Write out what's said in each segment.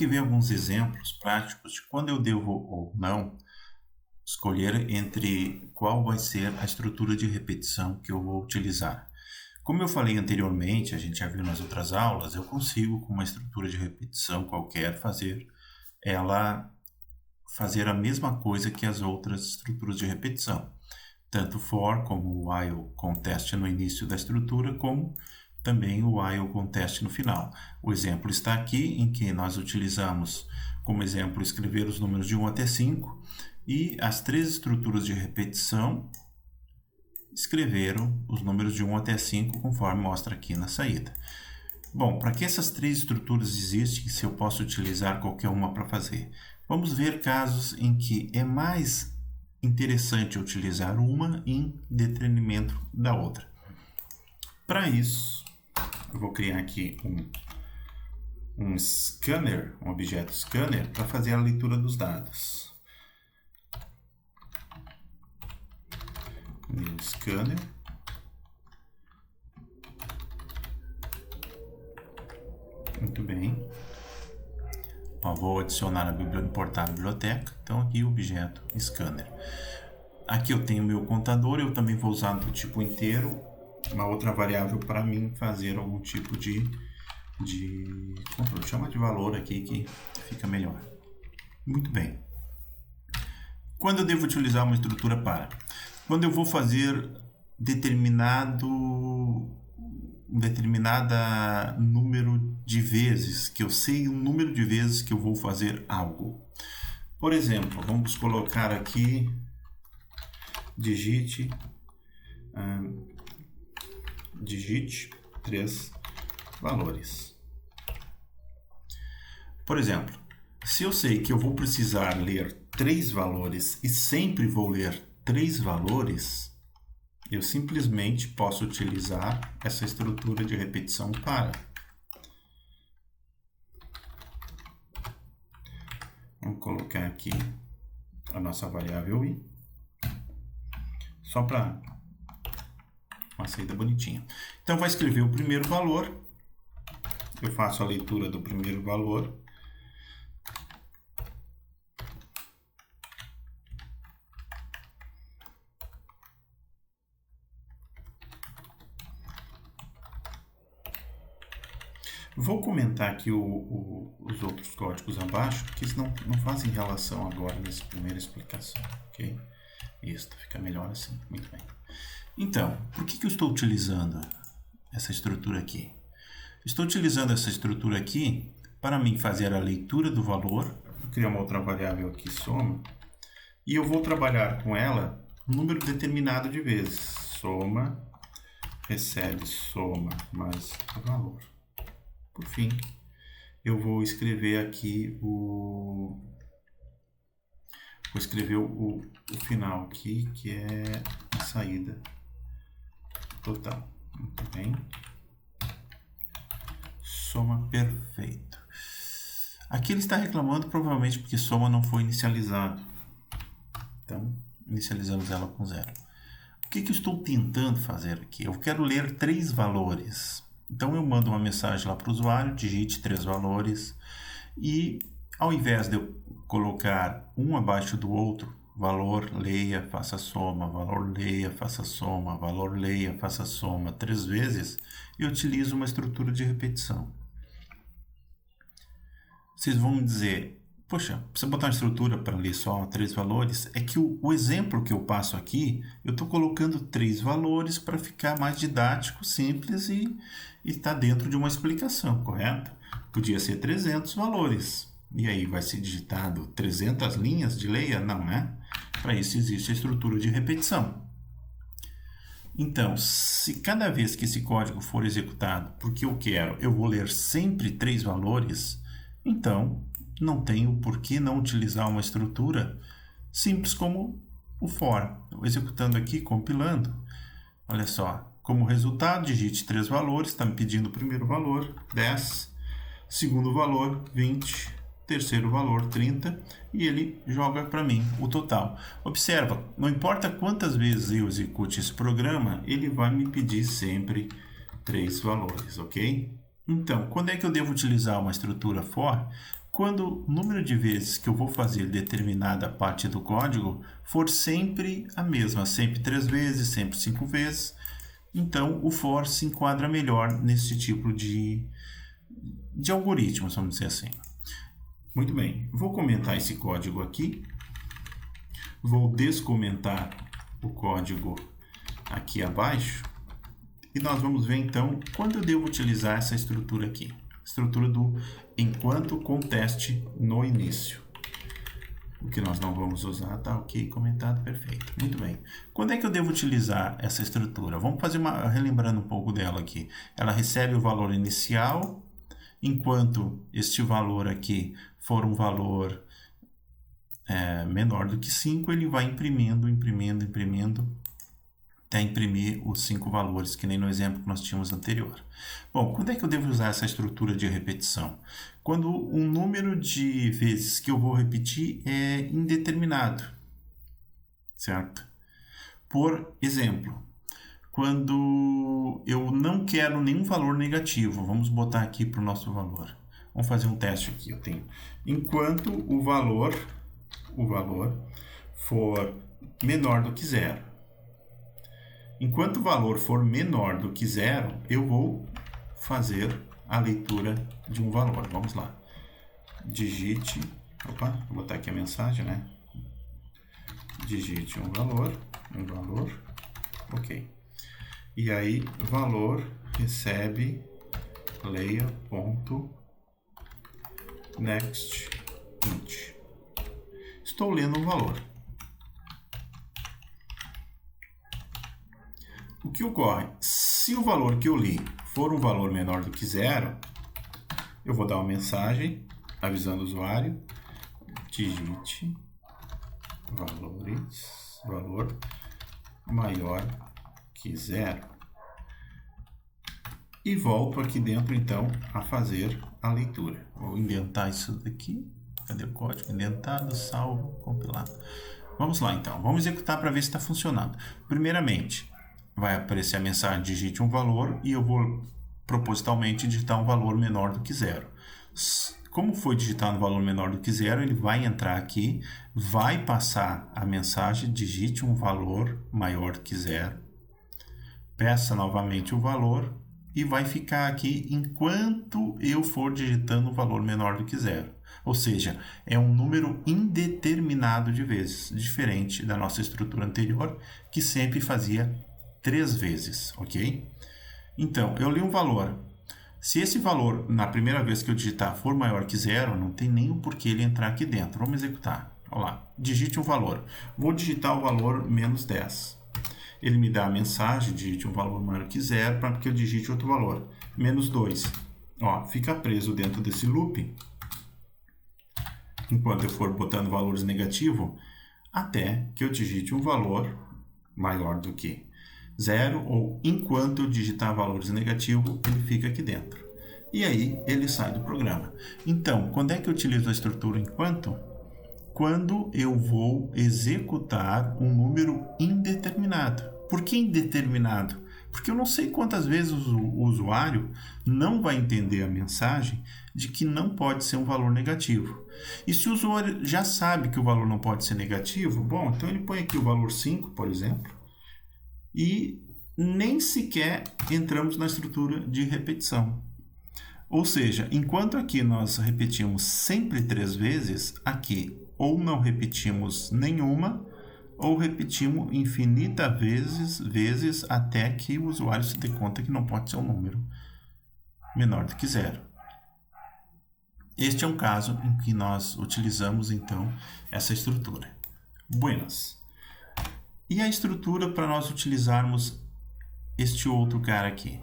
aqui ver alguns exemplos práticos de quando eu devo ou não escolher entre qual vai ser a estrutura de repetição que eu vou utilizar. Como eu falei anteriormente, a gente já viu nas outras aulas, eu consigo com uma estrutura de repetição qualquer fazer a mesma coisa que as outras estruturas de repetição. Tanto for como o while com teste no início da estrutura, como também o while com teste no final. O exemplo está aqui, em que nós utilizamos como exemplo escrever os números de 1 até 5 e as três estruturas de repetição escreveram os números de 1 até 5 conforme mostra aqui na saída. Bom, para que essas três estruturas existem, se eu posso utilizar qualquer uma para fazer? Vamos ver casos em que é mais interessante utilizar uma em detrimento da outra. Para isso, eu vou criar aqui um scanner, um objeto scanner, para fazer a leitura dos dados. New scanner. Muito bem. Vou adicionar importar a biblioteca. Então aqui o objeto scanner. Aqui eu tenho meu contador. Eu também vou usar do tipo inteiro uma outra variável para mim fazer algum tipo de controle. Chama de valor aqui que fica melhor. Muito bem. Quando eu devo utilizar uma estrutura para? Quando eu vou fazer determinada número de vezes, que eu sei o número de vezes que eu vou fazer algo. Por exemplo, vamos colocar aqui, digite 3 valores. Por exemplo, se eu sei que eu vou precisar ler 3 valores e sempre vou ler 3 valores, eu simplesmente posso utilizar essa estrutura de repetição para. Vamos colocar aqui a nossa variável i, só para uma saída bonitinha. Então, vai escrever o primeiro valor, eu faço a leitura do primeiro valor, vou comentar aqui os outros códigos abaixo, porque eles não fazem relação agora nessa primeira explicação, ok? Isso, fica melhor assim, muito bem. Então, por que eu estou utilizando essa estrutura aqui? Estou utilizando essa estrutura aqui para mim fazer a leitura do valor, vou criar uma outra variável aqui, soma, e eu vou trabalhar com ela um número determinado de vezes. Soma, recebe soma mais o valor. Por fim, eu vou escrever aqui o final aqui, que é a saída total. Muito bem. Soma perfeito. Aqui ele está reclamando provavelmente porque soma não foi inicializado. Então, inicializamos ela com 0. O que eu estou tentando fazer aqui? Eu quero ler 3 valores. Então eu mando uma mensagem lá para o usuário, digite 3 valores e ao invés de eu colocar um abaixo do outro, valor, leia, faça soma, valor, leia, faça soma, valor, leia, faça soma 3 vezes, eu utilizo uma estrutura de repetição. Vocês vão me dizer, poxa, precisa botar uma estrutura para ler só 3 valores? É que o exemplo que eu passo aqui, eu estou colocando 3 valores para ficar mais didático, simples e está dentro de uma explicação, correto? Podia ser 300 valores. E aí vai ser digitado 300 linhas de leia? Não, né? Para isso existe a estrutura de repetição. Então, se cada vez que esse código for executado, porque eu quero, eu vou ler sempre 3 valores, então não tenho por que não utilizar uma estrutura simples como o for. Executando aqui, compilando. Olha só, como resultado, digite 3 valores, está me pedindo o primeiro valor, 10, segundo valor, 20, terceiro valor, 30, e ele joga para mim o total. Observa, não importa quantas vezes eu execute esse programa, ele vai me pedir sempre 3 valores, ok? Então, quando é que eu devo utilizar uma estrutura for? quando o número de vezes que eu vou fazer determinada parte do código for sempre a mesma, sempre 3 vezes, sempre 5 vezes. Então, o for se enquadra melhor nesse tipo de algoritmos, vamos dizer assim. Muito bem, vou comentar esse código aqui. Vou descomentar o código aqui abaixo. E nós vamos ver, então, quando eu devo utilizar essa estrutura aqui. Estrutura do enquanto com teste no início. O que nós não vamos usar, tá ok, comentado, perfeito. Muito bem. Quando é que eu devo utilizar essa estrutura? Vamos fazer relembrando um pouco dela aqui. Ela recebe o valor inicial, enquanto este valor aqui for um valor menor do que 5, ele vai imprimindo, até imprimir os 5 valores, que nem no exemplo que nós tínhamos anterior. Bom, quando é que eu devo usar essa estrutura de repetição? Quando o número de vezes que eu vou repetir é indeterminado, certo? Por exemplo, quando eu não quero nenhum valor negativo, vamos botar aqui para o nosso valor. Vamos fazer um teste aqui. Eu tenho enquanto o valor for menor do que 0. Enquanto o valor for menor do que 0, eu vou fazer a leitura de um valor. Vamos lá. Digite, vou botar aqui a mensagem, né? Digite um valor, ok. E aí, valor recebe layer.next int. Estou lendo um valor. O que ocorre? Se o valor que eu li for um valor menor do que 0, eu vou dar uma mensagem avisando o usuário, digite valor maior que 0. E volto aqui dentro, então, a fazer a leitura. Vou indentar isso daqui. Cadê o código? Indentado, salvo, compilado. Vamos lá, então. Vamos executar para ver se está funcionando. Primeiramente, vai aparecer a mensagem digite um valor e eu vou propositalmente digitar um valor menor do que 0. Como foi digitado um valor menor do que 0, ele vai entrar aqui, vai passar a mensagem digite um valor maior do que 0. Peça novamente o valor e vai ficar aqui enquanto eu for digitando um valor menor do que 0. Ou seja, é um número indeterminado de vezes, diferente da nossa estrutura anterior, que sempre fazia 3 vezes, ok? Então, eu li um valor. Se esse valor, na primeira vez que eu digitar, for maior que 0, não tem nem o porquê ele entrar aqui dentro. Vamos executar. Olha lá, digite um valor. Vou digitar o valor menos 10. Ele me dá a mensagem, digite um valor maior que 0, para que eu digite outro valor. Menos 2. Ó, fica preso dentro desse loop, enquanto eu for botando valores negativos, até que eu digite um valor maior do que 0, ou enquanto eu digitar valores negativos, ele fica aqui dentro. E aí, ele sai do programa. Então, quando é que eu utilizo a estrutura enquanto? Quando eu vou executar um número indeterminado. Por que indeterminado? Porque eu não sei quantas vezes o usuário não vai entender a mensagem de que não pode ser um valor negativo. E se o usuário já sabe que o valor não pode ser negativo, bom, então ele põe aqui o valor 5, por exemplo, e nem sequer entramos na estrutura de repetição. Ou seja, enquanto aqui nós repetimos sempre 3 vezes, aqui ou não repetimos nenhuma, ou repetimos infinitas vezes até que o usuário se dê conta que não pode ser um número menor do que 0. Este é um caso em que nós utilizamos, então, essa estrutura. Buenas. E a estrutura para nós utilizarmos este outro cara aqui?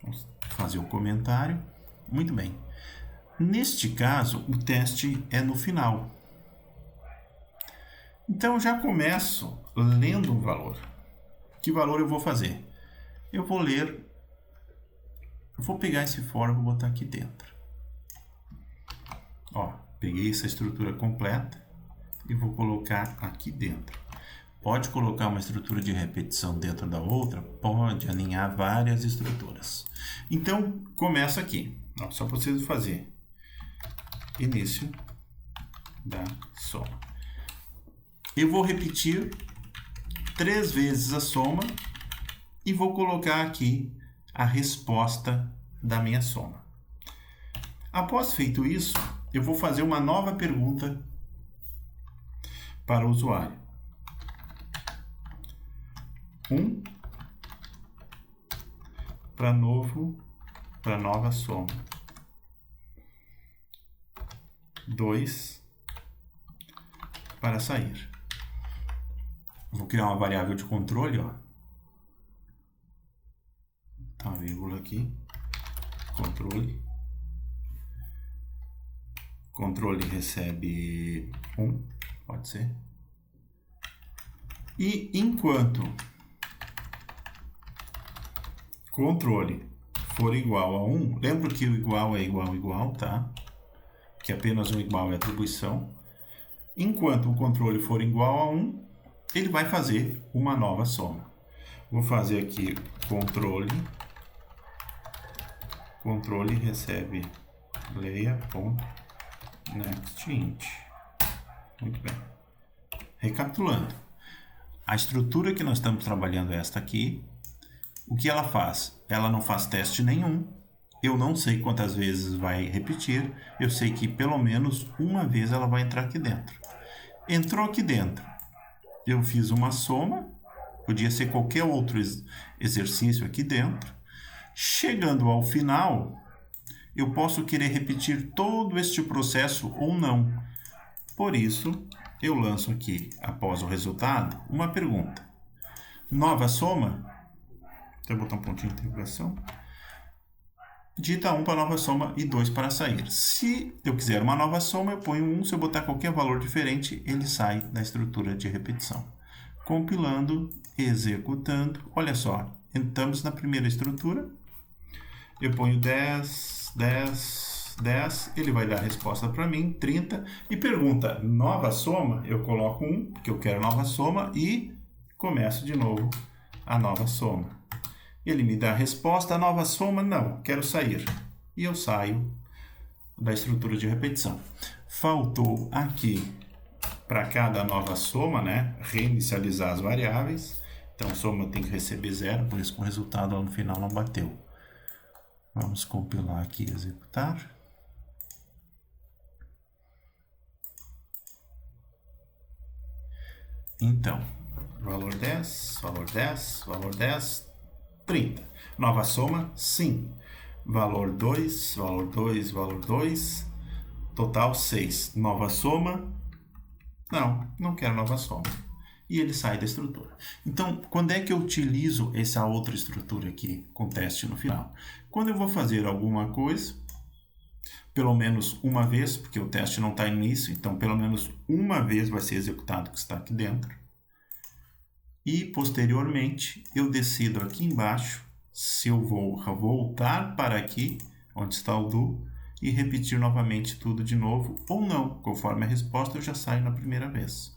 Vamos fazer o comentário. Muito bem. Neste caso, o teste é no final. Então, eu já começo lendo um valor. Que valor eu vou fazer? Eu vou ler, eu vou pegar esse for e vou botar aqui dentro. Ó, peguei essa estrutura completa e vou colocar aqui dentro. Pode colocar uma estrutura de repetição dentro da outra? Pode alinhar várias estruturas. Então, começa aqui. Ó, só para vocês fazer. início da soma. Eu vou repetir 3 vezes a soma e vou colocar aqui a resposta da minha soma. Após feito isso, eu vou fazer uma nova pergunta para o usuário. 1 para nova soma. 2 para sair. Vou criar uma variável de controle, ó. Tá, vírgula aqui. Controle. Controle recebe 1, pode ser. E enquanto controle for igual a 1, lembra que o igual é igual, tá? Que apenas um igual é atribuição. Enquanto o controle for igual a 1, ele vai fazer uma nova soma. Vou fazer aqui controle recebe leia.nextInt. Muito bem. Recapitulando. A estrutura que nós estamos trabalhando é esta aqui. O que ela faz? Ela não faz teste nenhum. Eu não sei quantas vezes vai repetir. Eu sei que pelo menos uma vez ela vai entrar aqui dentro. Entrou aqui dentro. Eu fiz uma soma. Podia ser qualquer outro exercício aqui dentro. Chegando ao final, eu posso querer repetir todo este processo ou não. Por isso, eu lanço aqui, após o resultado, uma pergunta. Nova soma? Deixa eu botar um pontinho de interrogação. Digita 1 para nova soma e 2 para sair. Se eu quiser uma nova soma, eu ponho 1. Se eu botar qualquer valor diferente, ele sai da estrutura de repetição. Compilando, executando. Olha só, entramos na primeira estrutura. Eu ponho 10, 10, 10. Ele vai dar a resposta para mim, 30. E pergunta, nova soma? Eu coloco 1, porque eu quero nova soma. E começo de novo a nova soma. Ele me dá a resposta, a nova soma, não, quero sair. E eu saio da estrutura de repetição. Faltou aqui, para cada nova soma, né, reinicializar as variáveis. Então, soma tem que receber 0, por isso que o resultado lá no final não bateu. Vamos compilar aqui e executar. Então, valor 10, valor 10, valor 10... 30. Nova soma, sim. Valor 2, valor 2, valor 2. Total 6. Nova soma, não quero nova soma. E ele sai da estrutura. Então, quando é que eu utilizo essa outra estrutura aqui, com teste no final? Quando eu vou fazer alguma coisa, pelo menos uma vez, porque o teste não está no início, então pelo menos uma vez vai ser executado o que está aqui dentro. E, posteriormente, eu decido aqui embaixo se eu vou voltar para aqui, onde está o do, e repetir novamente tudo de novo, ou não. Conforme a resposta, eu já saio na primeira vez.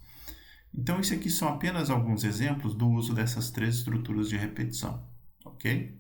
Então, isso aqui são apenas alguns exemplos do uso dessas 3 estruturas de repetição, ok?